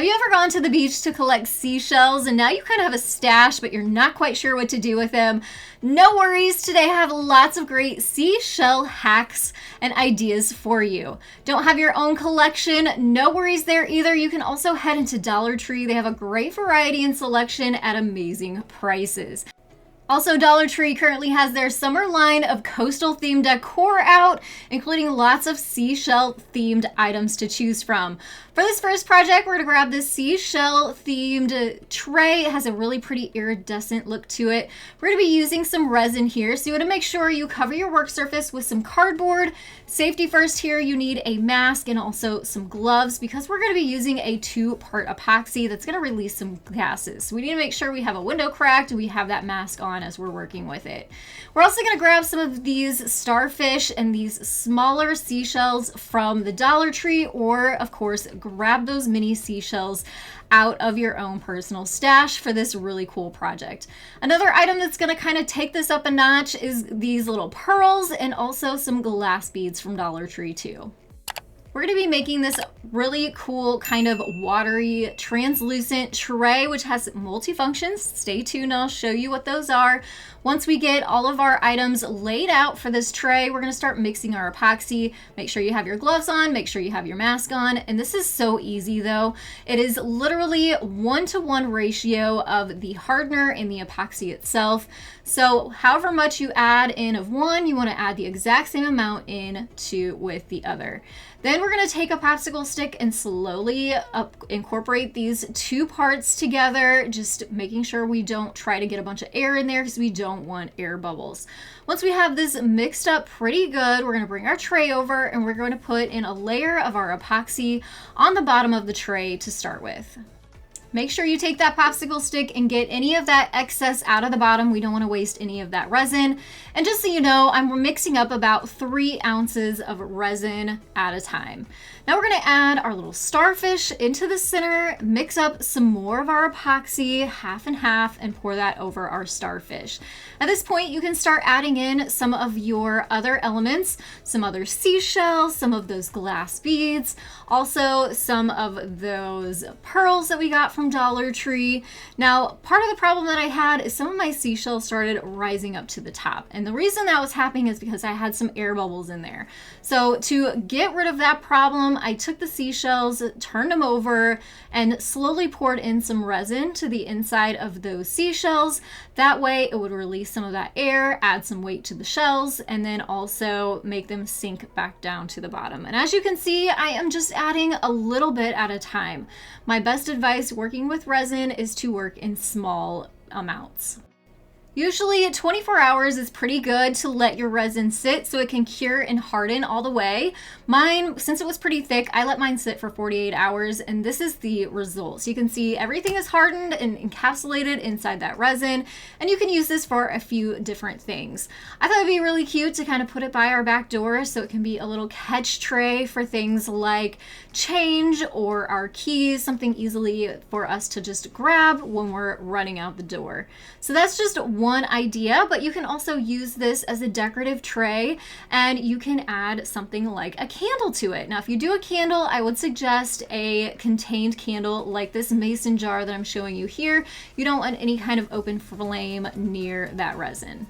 Have you ever gone to the beach to collect seashells and now you kind of have a stash but you're not quite sure what to do with them? No worries, today I have lots of great seashell hacks and ideas for you. Don't have your own collection? No worries there either. You can also head into Dollar Tree. They have a great variety and selection at amazing prices. Also, Dollar Tree currently has their summer line of coastal themed decor out, including lots of seashell themed items to choose from. For this first project, we're going to grab this seashell themed tray. It has a really pretty iridescent look to it. We're going to be using some resin here, so you want to make sure you cover your work surface with some cardboard. Safety first here, you need a mask and also some gloves because we're going to be using a 2-part epoxy that's going to release some gases. So we need to make sure we have a window cracked and we have that mask on as we're working with it. We're also going to grab some of these starfish and these smaller seashells from the Dollar Tree, or of course grab those mini seashells out of your own personal stash for this really cool project. Another item that's going to kind of take this up a notch is these little pearls and also some glass beads from Dollar Tree too. We're going to be making this really cool kind of watery translucent tray which has multifunctions. Stay tuned, I'll show you what those are. Once we get all of our items laid out for this tray, we're going to start mixing our epoxy. Make sure you have your gloves on, make sure you have your mask on, and this is so easy though. It is literally 1-to-1 ratio of the hardener and the epoxy itself. So however much you add in of one, you want to add the exact same amount in with the other. Then we're going to take a popsicle stick and slowly incorporate these 2 parts together, just making sure we don't try to get a bunch of air in there because we don't want air bubbles. Once we have this mixed up pretty good, we're going to bring our tray over and we're going to put in a layer of our epoxy on the bottom of the tray to start with. Make sure you take that popsicle stick and get any of that excess out of the bottom. We don't want to waste any of that resin. And just so you know, I'm mixing up about 3 ounces of resin at a time. Now we're going to add our little starfish into the center, mix up some more of our epoxy, half and half, and pour that over our starfish. At this point, you can start adding in some of your other elements, some other seashells, some of those glass beads, also some of those pearls that we got from Dollar Tree. Now, part of the problem that I had is some of my seashells started rising up to the top. And the reason that was happening is because I had some air bubbles in there. So to get rid of that problem, I took the seashells, turned them over, and slowly poured in some resin to the inside of those seashells. That way it would release some of that air, add some weight to the shells, and then also make them sink back down to the bottom. And as you can see, I am just adding a little bit at a time. My best advice working with resin is to work in small amounts. Usually 24 hours is pretty good to let your resin sit so it can cure and harden all the way. Mine, since it was pretty thick, I let mine sit for 48 hours and this is the result. So you can see everything is hardened and encapsulated inside that resin, and you can use this for a few different things. I thought it'd be really cute to kind of put it by our back door so it can be a little catch tray for things like change or our keys, something easily for us to just grab when we're running out the door. So that's just one idea, but you can also use this as a decorative tray and you can add something like a candle to it. Now, if you do a candle, I would suggest a contained candle like this mason jar that I'm showing you here. You don't want any kind of open flame near that resin.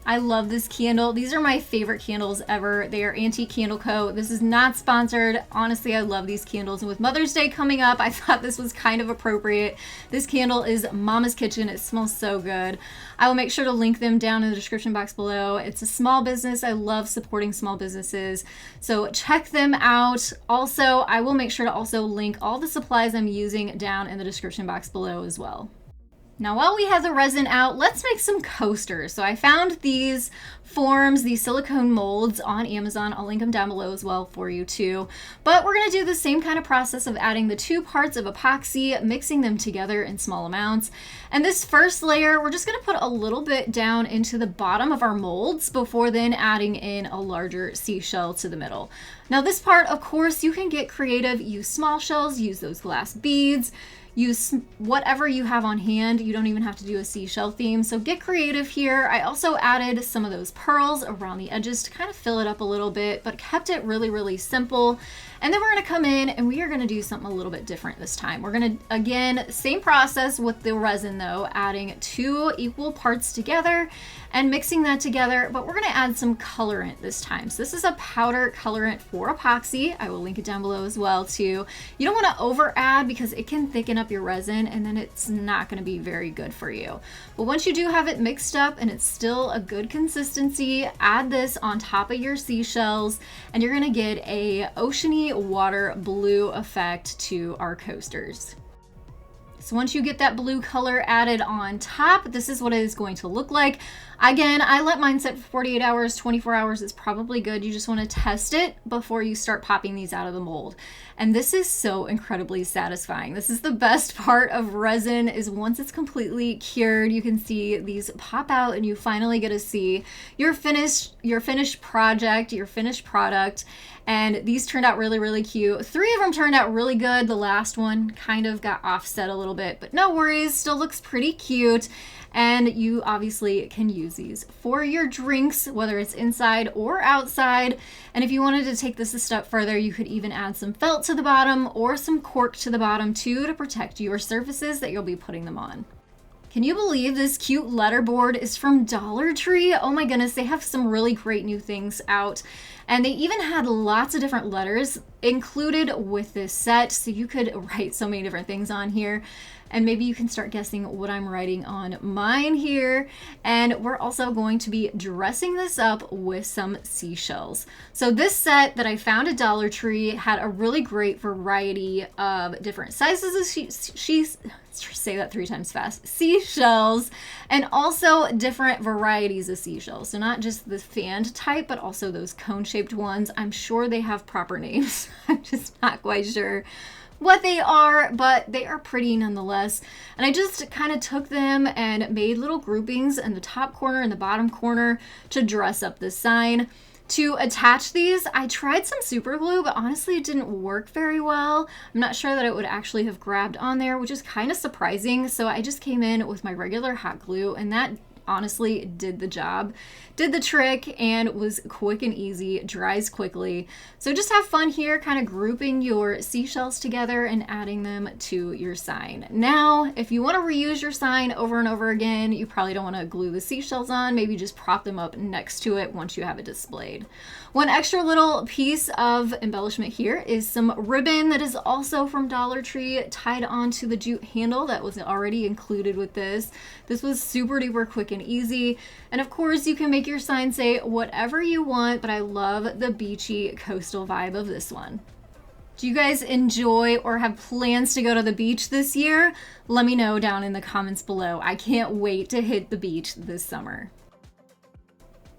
I love this candle. These are my favorite candles ever. They are Antique Candle Co. This is not sponsored. Honestly, I love these candles. And with Mother's Day coming up, I thought this was kind of appropriate. This candle is Mama's Kitchen. It smells so good. I will make sure to link them down in the description box below. It's a small business. I love supporting small businesses. So check them out. Also, I will make sure to also link all the supplies I'm using down in the description box below as well. Now, while we have the resin out, let's make some coasters. So I found these forms, these silicone molds on Amazon. I'll link them down below as well for you too. But we're going to do the same kind of process of adding the 2 parts of epoxy, mixing them together in small amounts. And this first layer, we're just going to put a little bit down into the bottom of our molds before then adding in a larger seashell to the middle. Now this part, of course, you can get creative. Use small shells, use those glass beads, use whatever you have on hand. You don't even have to do a seashell theme, so get creative here. I also added some of those pearls around the edges to kind of fill it up a little bit, but kept it really, really simple. And then we're gonna come in and we are gonna do something a little bit different this time. We're gonna, again, same process with the resin though, adding 2 equal parts together and mixing that together, but we're gonna add some colorant this time. So this is a powder colorant for epoxy. I will link it down below as well too. You don't wanna over add because it can thicken up your resin and then it's not gonna be very good for you. But once you do have it mixed up and it's still a good consistency, add this on top of your seashells and you're gonna get a oceany water blue effect to our coasters. So once you get that blue color added on top, this is what it is going to look like. Again, I let mine set for 48 hours, 24 hours is probably good. You just want to test it before you start popping these out of the mold. And this is so incredibly satisfying. This is the best part of resin, is once it's completely cured, you can see these pop out and you finally get to see your finished project, your finished product. And these turned out really, really cute. 3 of them turned out really good. The last one kind of got offset a little bit, but no worries, still looks pretty cute. And you obviously can use these for your drinks, whether it's inside or outside. And if you wanted to take this a step further, you could even add some felt to the bottom or some cork to the bottom too to protect your surfaces that you'll be putting them on. Can you believe this cute letterboard is from Dollar Tree? Oh my goodness, they have some really great new things out. And they even had lots of different letters included with this set, so you could write so many different things on here. And maybe you can start guessing what I'm writing on mine here. And we're also going to be dressing this up with some seashells. So this set that I found at Dollar Tree had a really great variety of different sizes of say that 3 times fast, seashells, and also different varieties of seashells. So not just the fanned type, but also those cone-shaped ones. I'm sure they have proper names. I'm just not quite sure what they are, but they are pretty nonetheless. And I just kind of took them and made little groupings in the top corner and the bottom corner to dress up this sign. To attach these, I tried some super glue, but honestly it didn't work very well. I'm not sure that it would actually have grabbed on there, which is kind of surprising. So I just came in with my regular hot glue and that honestly did the job, did the trick, and was quick and easy, dries quickly. So just have fun here, kind of grouping your seashells together and adding them to your sign. Now, if you want to reuse your sign over and over again, you probably don't want to glue the seashells on, maybe just prop them up next to it once you have it displayed. One extra little piece of embellishment here is some ribbon that is also from Dollar Tree, tied onto the jute handle that was already included with this. This was super duper quick and easy. And of course you can make your sign say whatever you want, but I love the beachy coastal vibe of this one. Do you guys enjoy or have plans to go to the beach this year? Let me know down in the comments below. I can't wait to hit the beach this summer.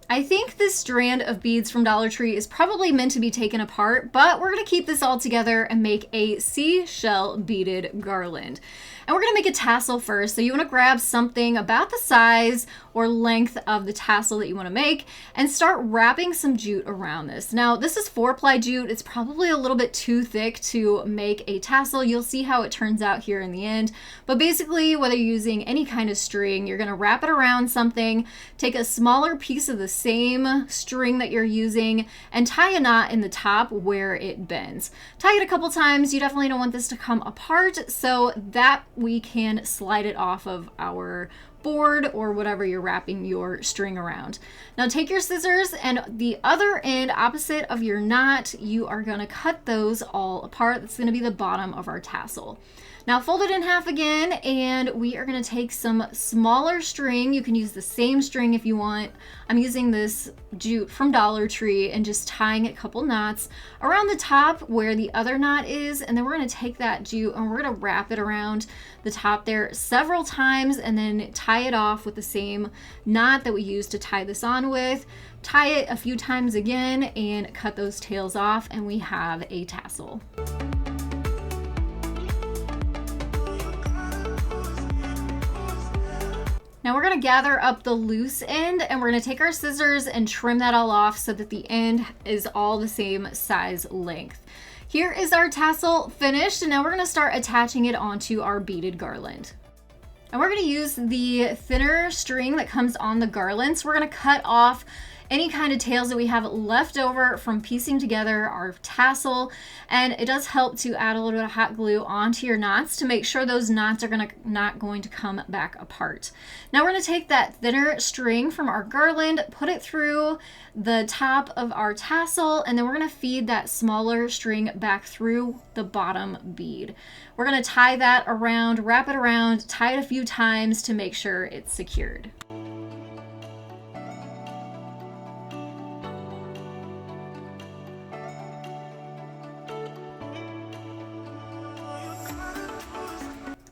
I think this strand of beads from Dollar Tree is probably meant to be taken apart, but we're gonna keep this all together and make a seashell beaded garland. And we're gonna make a tassel first. So you wanna grab something about the size or length of the tassel that you wanna make and start wrapping some jute around this. Now this is 4-ply jute. It's probably a little bit too thick to make a tassel. You'll see how it turns out here in the end. But basically, whether you're using any kind of string, you're gonna wrap it around something, take a smaller piece of the same string that you're using and tie a knot in the top where it bends. Tie it a couple times. You definitely don't want this to come apart so that we can slide it off of our board or whatever you're wrapping your string around. Now take your scissors and the other end opposite of your knot, you are going to cut those all apart. That's going to be the bottom of our tassel. Now fold it in half again and we are going to take some smaller string. You can use the same string if you want. I'm using this jute from Dollar Tree and just tying a couple knots around the top where the other knot is, and then we're going to take that jute and we're going to wrap it around the top there several times and then tie it off with the same knot that we used to tie this on with. Tie it a few times again and cut those tails off and we have a tassel. Now we're gonna gather up the loose end and we're gonna take our scissors and trim that all off so that the end is all the same size length. Here is our tassel finished, and now we're gonna start attaching it onto our beaded garland. And we're gonna use the thinner string that comes on the garland. So we're gonna cut off any kind of tails that we have left over from piecing together our tassel. And it does help to add a little bit of hot glue onto your knots to make sure those knots are not going to come back apart. Now we're going to take that thinner string from our garland, put it through the top of our tassel, and then we're going to feed that smaller string back through the bottom bead. We're going to tie that around, wrap it around, tie it a few times to make sure it's secured.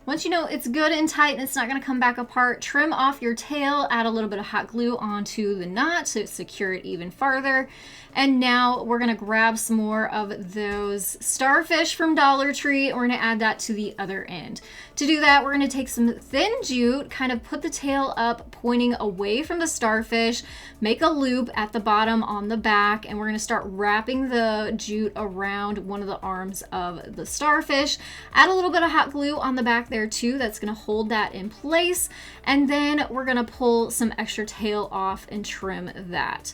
Once you know it's good and tight and it's not going to come back apart, trim off your tail, add a little bit of hot glue onto the knot to secure it even farther. And now we're going to grab some more of those starfish from Dollar Tree, and we're going to add that to the other end. To do that, we're going to take some thin jute, kind of put the tail up, pointing away from the starfish, make a loop at the bottom on the back, and we're going to start wrapping the jute around one of the arms of the starfish. Add a little bit of hot glue on the back there too. That's going to hold that in place. And then we're going to pull some extra tail off and trim that.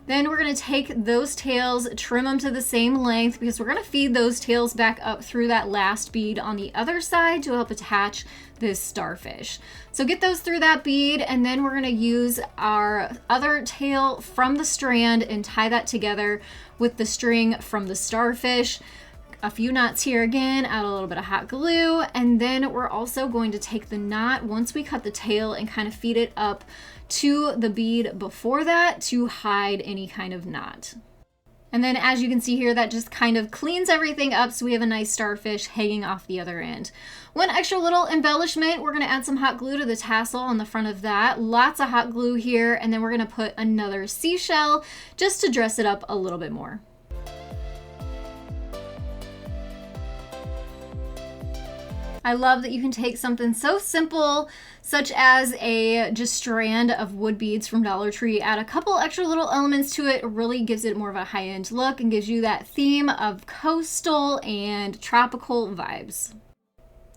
Then we're going to take those tails, trim them to the same length, because we're going to feed those tails back up through that last bead on the other side to help attach this starfish. So get those through that bead, and then we're going to use our other tail from the strand and tie that together with the string from the starfish. A few knots here again, add a little bit of hot glue, and then we're also going to take the knot once we cut the tail and kind of feed it up to the bead before that to hide any kind of knot. And then as you can see here, that just kind of cleans everything up so we have a nice starfish hanging off the other end. One extra little embellishment, we're going to add some hot glue to the tassel on the front of that. Lots of hot glue here, and then we're going to put another seashell just to dress it up a little bit more. I love that you can take something so simple, such as a just strand of wood beads from Dollar Tree, add a couple extra little elements to it. It really gives it more of a high-end look and gives you that theme of coastal and tropical vibes.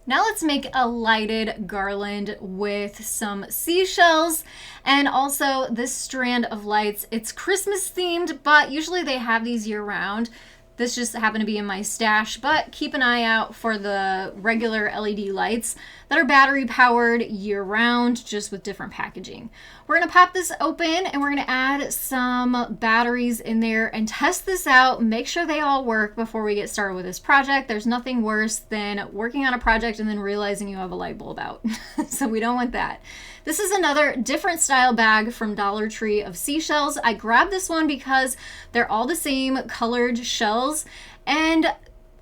Now let's make a lighted garland with some seashells and also this strand of lights. It's Christmas themed, but usually they have these year round. This just happened to be in my stash, but keep an eye out for the regular LED lights that are battery powered year round, just with different packaging. We're gonna pop this open and we're gonna add some batteries in there and test this out, make sure they all work before we get started with this project. There's nothing worse than working on a project and then realizing you have a light bulb out. So we don't want that. This is another different style bag from Dollar Tree of seashells. I grabbed this one because they're all the same colored shells, and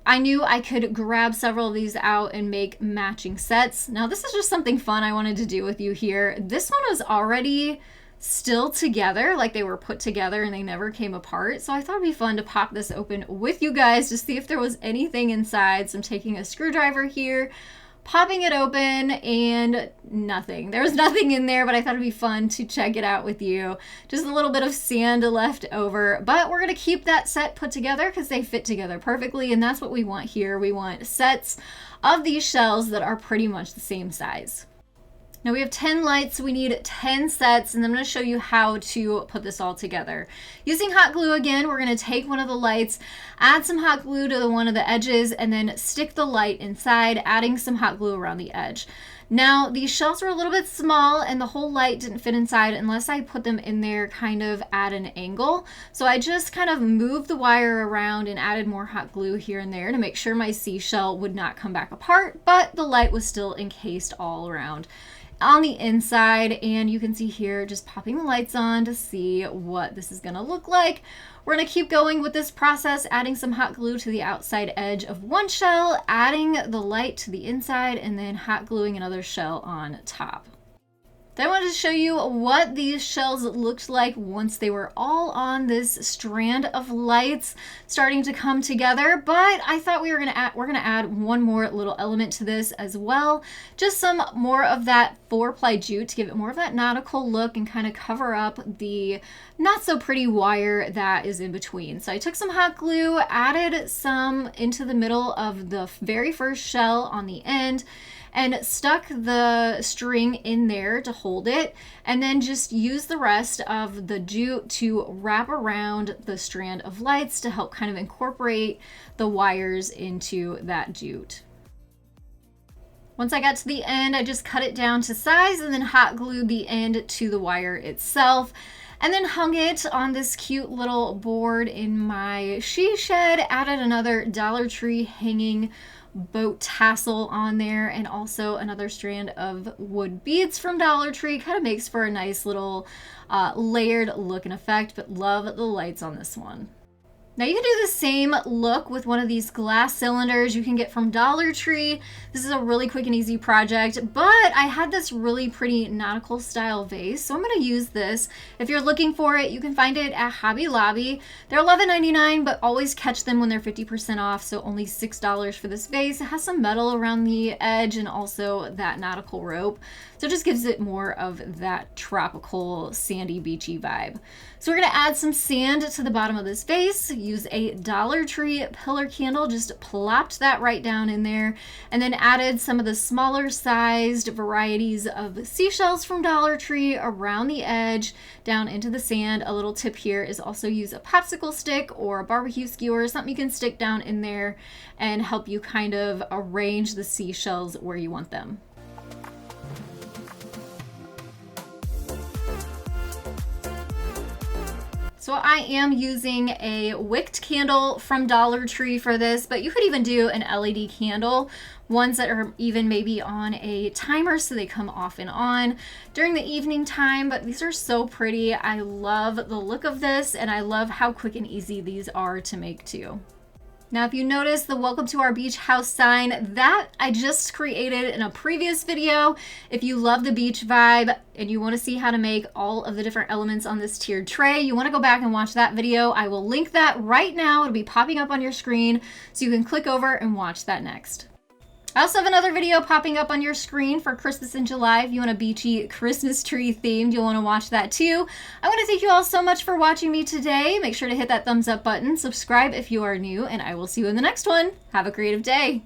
I knew I could grab several of these out and make matching sets. Now this is just something fun I wanted to do with you here. This one was already still together, like they were put together and they never came apart. So I thought it'd be fun to pop this open with you guys to see if there was anything inside. So I'm taking a screwdriver here, popping it open, and nothing. There was nothing in there, but I thought it'd be fun to check it out with you. Just a little bit of sand left over, but we're gonna keep that set put together because they fit together perfectly, and that's what we want here. We want sets of these shells that are pretty much the same size. Now we have 10 lights, so we need 10 sets, and I'm going to show you how to put this all together. Using hot glue again, we're going to take one of the lights, add some hot glue to one of the edges, and then stick the light inside, adding some hot glue around the edge. Now these shells are a little bit small and the whole light didn't fit inside unless I put them in there kind of at an angle. So I just kind of moved the wire around and added more hot glue here and there to make sure my seashell would not come back apart, but the light was still encased all around on the inside. And you can see here just popping the lights on to see what this is gonna look like. We're gonna keep going with this process, adding some hot glue to the outside edge of one shell, adding the light to the inside, and then hot gluing another shell on top. Then I wanted to show you what these shells looked like once they were all on this strand of lights starting to come together. But I thought we're gonna add one more little element to this as well. Just some more of that 4-ply jute to give it more of that nautical look and kind of cover up the not so pretty wire that is in between. So I took some hot glue, added some into the middle of the very first shell on the end, and stuck the string in there to hold it, and then just use the rest of the jute to wrap around the strand of lights to help kind of incorporate the wires into that jute. Once I got to the end, I just cut it down to size and then hot glued the end to the wire itself, and then hung it on this cute little board in my she shed. Added another Dollar Tree hanging boat tassel on there, and also another strand of wood beads from Dollar Tree. Kind of makes for a nice little layered look and effect, but love the lights on this one. Now you can do the same look with one of these glass cylinders you can get from Dollar Tree. This is a really quick and easy project, but I had this really pretty nautical style vase, so I'm going to use this. If you're looking for it, you can find it at Hobby Lobby. They're $11.99, but always catch them when they're 50% off, so only $6 for this vase. It has some metal around the edge and also that nautical rope, so it just gives it more of that tropical, sandy, beachy vibe. So we're going to add some sand to the bottom of this vase. Use a Dollar Tree pillar candle, just plopped that right down in there, and then added some of the smaller sized varieties of seashells from Dollar Tree around the edge down into the sand. A little tip here is also use a popsicle stick or a barbecue skewer, something you can stick down in there and help you kind of arrange the seashells where you want them. So I am using a wicked candle from Dollar Tree for this, but you could even do an LED candle, ones that are even maybe on a timer so they come off and on during the evening time. But these are so pretty. I love the look of this, and I love how quick and easy these are to make too. Now, if you notice the welcome to our beach house sign, that I just created in a previous video. If you love the beach vibe and you want to see how to make all of the different elements on this tiered tray, you want to go back and watch that video. I will link that right now. It'll be popping up on your screen, so you can click over and watch that next. I also have another video popping up on your screen for Christmas in July. If you want a beachy Christmas tree themed, you'll want to watch that too. I want to thank you all so much for watching me today. Make sure to hit that thumbs up button, subscribe if you are new, and I will see you in the next one. Have a creative day.